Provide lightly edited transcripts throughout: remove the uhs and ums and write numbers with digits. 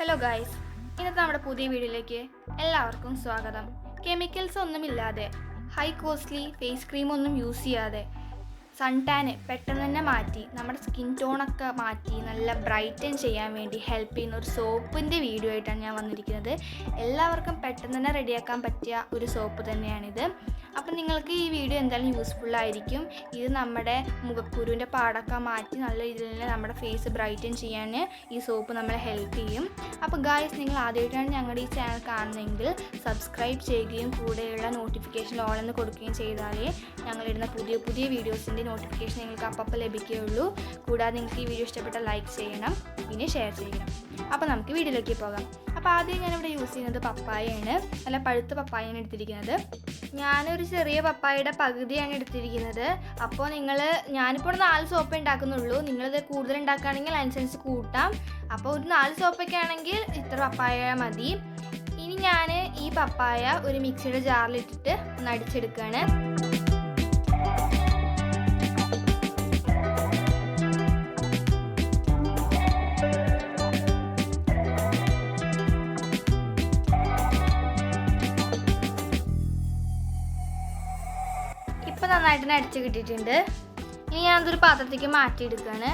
Hello guys, ഇന്നത്തെ നമ്മുടെ പുതിയ വീഡിയോയിലേക്ക് എല്ലാവർക്കും സ്വാഗതം. കെമിക്കൽസ് ഒന്നുമില്ലാതെ ഹൈ കോസ്റ്റ്ലി ഫേസ് ക്രീമൊന്നും യൂസ് ചെയ്യാതെ സൺ ടാന് പെട്ടെന്ന് തന്നെ മാറ്റി നമ്മുടെ സ്കിൻ ടോണൊക്കെ മാറ്റി നല്ല ബ്രൈറ്റൻ ചെയ്യാൻ വേണ്ടി ഹെൽപ്പ് ചെയ്യുന്ന ഒരു സോപ്പിൻ്റെ വീഡിയോ ആയിട്ടാണ് ഞാൻ വന്നിരിക്കുന്നത്. എല്ലാവർക്കും പെട്ടെന്ന് തന്നെ റെഡിയാക്കാൻ പറ്റിയ ഒരു സോപ്പ് തന്നെയാണിത്. അപ്പം നിങ്ങൾക്ക് ഈ വീഡിയോ എന്തായാലും യൂസ്ഫുള്ളായിരിക്കും. ഇത് നമ്മുടെ മുഖക്കുരുവിൻ്റെ പാടൊക്കെ മാറ്റി നല്ല രീതിയിൽ തന്നെ നമ്മുടെ ഫേസ് ബ്രൈറ്റൻ ചെയ്യാൻ ഈ സോപ്പ് നമ്മളെ ഹെൽപ്പ് ചെയ്യും. അപ്പോൾ ഗായ്സ്, നിങ്ങൾ ആദ്യമായിട്ടാണ് ഞങ്ങളുടെ ഈ ചാനൽ കാണുന്നതെങ്കിൽ സബ്സ്ക്രൈബ് ചെയ്യുകയും കൂടെയുള്ള നോട്ടിഫിക്കേഷൻ ഓൾ എന്ന് കൊടുക്കുകയും ചെയ്താലേ ഞങ്ങളിടുന്ന പുതിയ പുതിയ വീഡിയോസിൻ്റെ നോട്ടിഫിക്കേഷൻ നിങ്ങൾക്ക് അപ്പം ലഭിക്കുകയുള്ളൂ. കൂടാതെ നിങ്ങൾക്ക് ഈ വീഡിയോ ഇഷ്ടപ്പെട്ടാൽ ലൈക്ക് ചെയ്യണം, പിന്നെ ഷെയർ ചെയ്യണം. അപ്പോൾ നമുക്ക് വീഡിയോയിലേക്ക് പോകാം. അപ്പോൾ ആദ്യം ഞാനിവിടെ യൂസ് ചെയ്യുന്നത് പപ്പായയാണ്. നല്ല പഴുത്ത പപ്പായയാണ് എടുത്തിരിക്കുന്നത്. ഞാനൊരു ചെറിയ പപ്പായയുടെ പകുതിയാണ് എടുത്തിരിക്കുന്നത്. അപ്പോൾ ഞാനിപ്പോൾ 4 സോപ്പ് ഉണ്ടാക്കുന്നുള്ളൂ. നിങ്ങളിത് കൂടുതൽ ഉണ്ടാക്കുകയാണെങ്കിൽ അതിനനുസരിച്ച് കൂട്ടാം. അപ്പോൾ ഒരു 4 സോപ്പൊക്കെ ആണെങ്കിൽ ഇത്ര പപ്പായ മതി. ഇനി ഞാൻ ഈ പപ്പായ ഒരു മിക്സിയുടെ ജാറിലിട്ടിട്ട് ഒന്ന് അടിച്ചെടുക്കുകയാണ്. ഇപ്പം നന്നായിട്ട് തന്നെ അടിച്ച് കിട്ടിയിട്ടുണ്ട്. ഇനി ഞാനതൊരു പാത്രത്തേക്ക് മാറ്റിയെടുക്കുകയാണ്.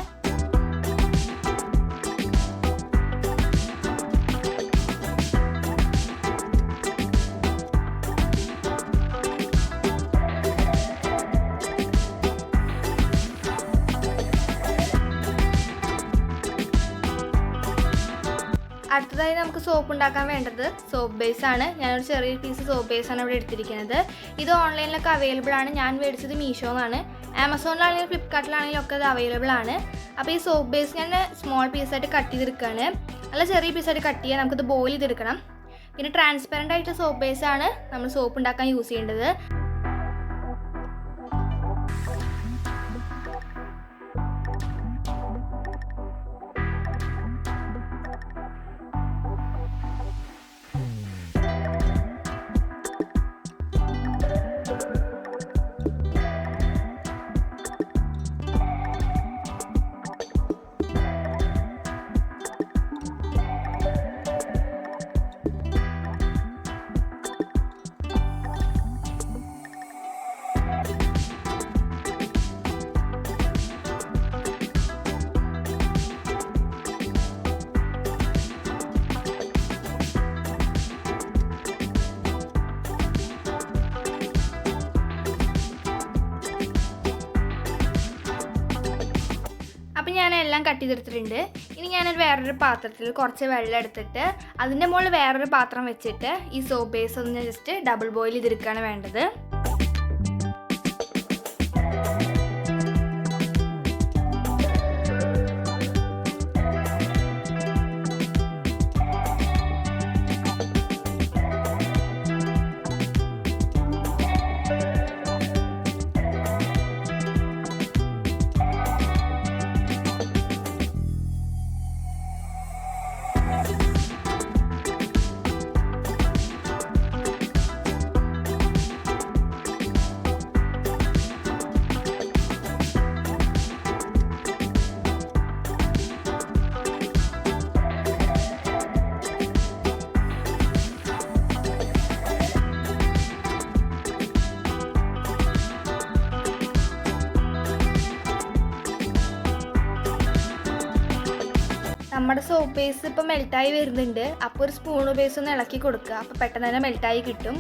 അടുത്തതായി നമുക്ക് സോപ്പ് ഉണ്ടാക്കാൻ വേണ്ടത് സോപ്പ് ബേസാണ്. ഞാനൊരു ചെറിയ പീസ് സോപ്പ് ബേസാണ് ഇവിടെ എടുത്തിരിക്കുന്നത്. ഇത് ഓൺലൈനിലൊക്കെ അവൈലബിൾ ആണ്. ഞാൻ മേടിച്ചത് മീഷോന്നാണ്. ആമസോണിലാണെങ്കിലും ഫ്ലിപ്കാർട്ടിലാണെങ്കിലും ഒക്കെ ഇത് അവൈലബിൾ ആണ്. അപ്പോൾ ഈ സോപ്പ് ബേസ് ഞാൻ സ്മോൾ പീസായിട്ട് കട്ട് ചെയ്തെടുക്കുകയാണ്. നല്ല ചെറിയ പീസായിട്ട് കട്ട് ചെയ്യാൻ നമുക്കിത് ബോയിൽ ചെയ്തെടുക്കണം. പിന്നെ ട്രാൻസ്പെറൻ്റ് ആയിട്ട് സോപ്പ് ബേസാണ് നമ്മൾ സോപ്പ് ഉണ്ടാക്കാൻ യൂസ് ചെയ്യേണ്ടത്. അപ്പം ഞാനെല്ലാം കട്ട് ചെയ്തെടുത്തിട്ടുണ്ട്. ഇനി ഞാനൊരു വേറൊരു പാത്രത്തിൽ കുറച്ച് വെള്ളം എടുത്തിട്ട് അതിൻ്റെ മുകളിൽ വേറൊരു പാത്രം വെച്ചിട്ട് ഈ സോപ്പ് ബേസ് ഒന്ന് ജസ്റ്റ് ഡബിൾ ബോയിൽ ചെയ്തെടുക്കുകയാണ് വേണ്ടത്. നമ്മുടെ സോപ്പ് ബേസ് ഇപ്പോൾ മെൽറ്റായി വരുന്നുണ്ട്. അപ്പോൾ ഒരു സ്പൂൺ ബേസ് ഒന്ന് ഇളക്കി കൊടുക്കുക. അപ്പോൾ പെട്ടെന്ന് തന്നെ മെൽറ്റായി കിട്ടും.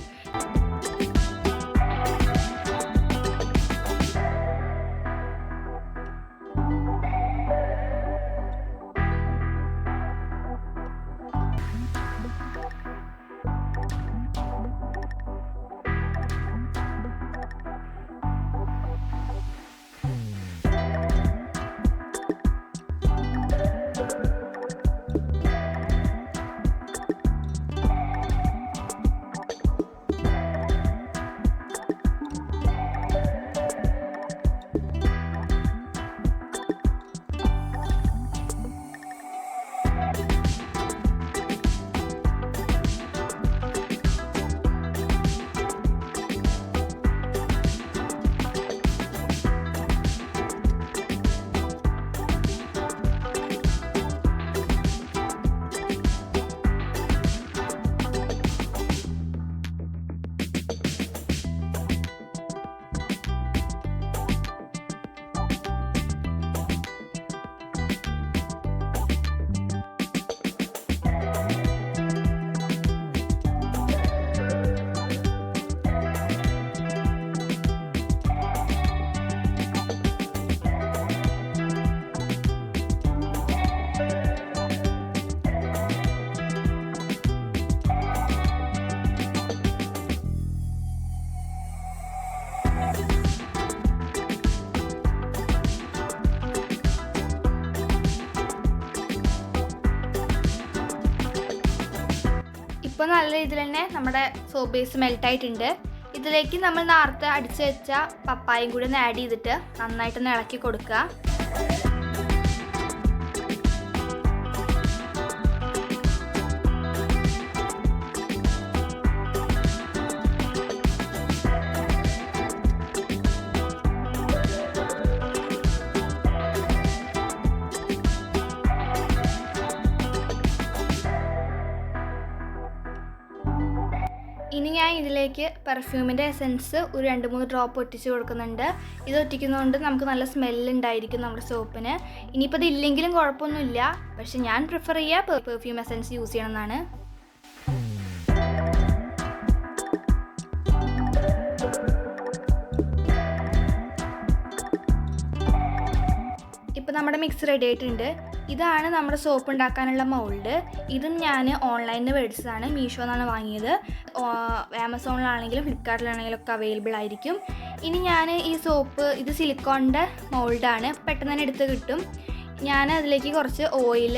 ഇപ്പോൾ നല്ല രീതിയിൽ തന്നെ നമ്മുടെ സോപ്പ് ബേസ് മെൽട്ടായിട്ടുണ്ട്. ഇതിലേക്ക് നമ്മൾ നേരത്തെ അടിച്ചു വെച്ച പപ്പായയും കൂടി ഒന്ന് ആഡ് ചെയ്തിട്ട് നന്നായിട്ടൊന്ന് ഇളക്കി കൊടുക്കുക. ഇനി ഞാൻ ഇതിലേക്ക് പെർഫ്യൂമിൻ്റെ എസൻസ് ഒരു 2-3 ഡ്രോപ്പ് ഒറ്റിച്ച് കൊടുക്കുന്നുണ്ട്. ഇത് ഒറ്റിക്കുന്നതുകൊണ്ട് നമുക്ക് നല്ല സ്മെല്ലുണ്ടായിരിക്കും നമ്മുടെ സോപ്പിന്. ഇനിയിപ്പോൾ ഇത് ഇല്ലെങ്കിലും കുഴപ്പമൊന്നുമില്ല, പക്ഷെ ഞാൻ പ്രിഫർ ചെയ്യുക പെർഫ്യൂം എസൻസ് യൂസ് ചെയ്യണമെന്നാണ്. ഇപ്പോൾ നമ്മുടെ മിക്സ് റെഡി ആയിട്ടുണ്ട്. ഇതാണ് നമ്മുടെ സോപ്പ് ഉണ്ടാക്കാനുള്ള മൗൾഡ്. ഇതും ഞാൻ ഓൺലൈനിൽ നിന്ന് മേടിച്ചതാണ്, മീഷോ എന്നാണ് വാങ്ങിയത്. ആമസോണിലാണെങ്കിലും ഫ്ലിപ്കാർട്ടിലാണെങ്കിലും ഒക്കെ അവൈലബിൾ ആയിരിക്കും. ഇനി ഞാൻ ഈ സോപ്പ്, ഇത് സിലിക്കോണിൻ്റെ മൗൾഡാണ്, പെട്ടെന്ന് തന്നെ എടുത്ത് കിട്ടും. ഞാൻ അതിലേക്ക് കുറച്ച് ഓയിൽ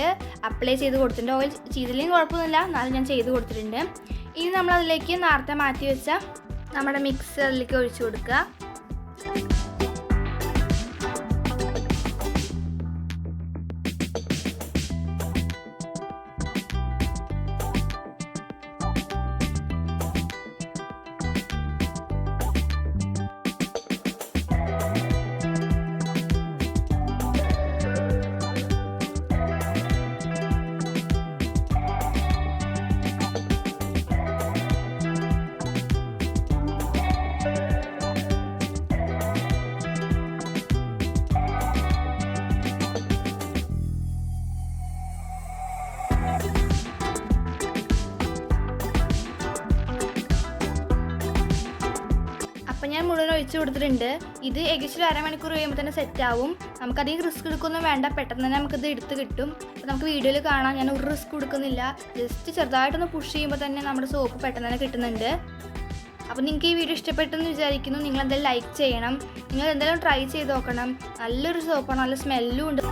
അപ്ലൈ ചെയ്ത് കൊടുത്തിട്ടുണ്ട്. ഓയിൽ ചെയ്തില്ലെങ്കിൽ കുഴപ്പമൊന്നുമില്ല, എന്നാലും ഞാൻ ചെയ്ത് കൊടുത്തിട്ടുണ്ട്. ഇനി നമ്മളതിലേക്ക് നേരത്തെ മാറ്റി വെച്ച നമ്മുടെ മിക്സ് അതിലേക്ക് ഒഴിച്ചു കൊടുക്കുക. അപ്പം ഞാൻ മുഴുവൻ ഒഴിച്ച് കൊടുത്തിട്ടുണ്ട്. ഇത് ഏകദേശം 1/2 മണിക്കൂർ കഴിയുമ്പോൾ തന്നെ സെറ്റാവും. നമുക്കധികം റിസ്ക് എടുക്കൊന്നും വേണ്ട, പെട്ടെന്ന് തന്നെ നമുക്കിത് എടുത്ത് കിട്ടും. അപ്പോൾ നമുക്ക് വീഡിയോയിൽ കാണാം, ഞാൻ ഒരു റിസ്ക് കൊടുക്കുന്നില്ല. ജസ്റ്റ് ചെറുതായിട്ടൊന്ന് പുഷ് ചെയ്യുമ്പോൾ തന്നെ നമ്മുടെ സോപ്പ് പെട്ടെന്ന് തന്നെ കിട്ടുന്നുണ്ട്. അപ്പോൾ നിങ്ങൾക്ക് ഈ വീഡിയോ ഇഷ്ടപ്പെട്ടെന്ന് വിചാരിക്കുന്നു. നിങ്ങൾ എന്തായാലും ലൈക്ക് ചെയ്യണം, നിങ്ങൾ എന്തായാലും ട്രൈ ചെയ്ത് നോക്കണം. നല്ലൊരു സോപ്പാണ്, നല്ല സ്മെല്ലും ഉണ്ട്.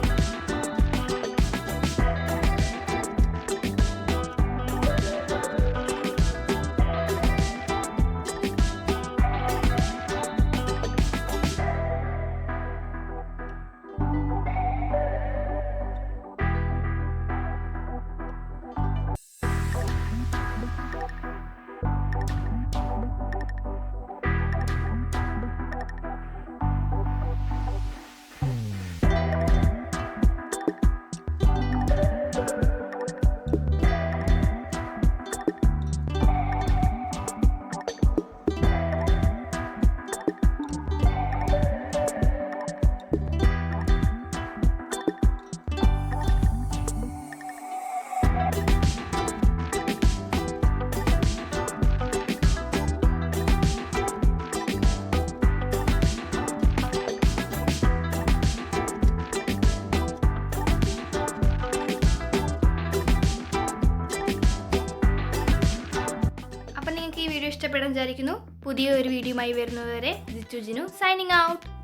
ഇഷ്ടപ്പെടാൻ വിചാരിക്കുന്നു. പുതിയൊരു വീഡിയോയുമായി വരുന്നതുവരെ ജിച്ചു ജിനു സൈനിങ് ഔട്ട്.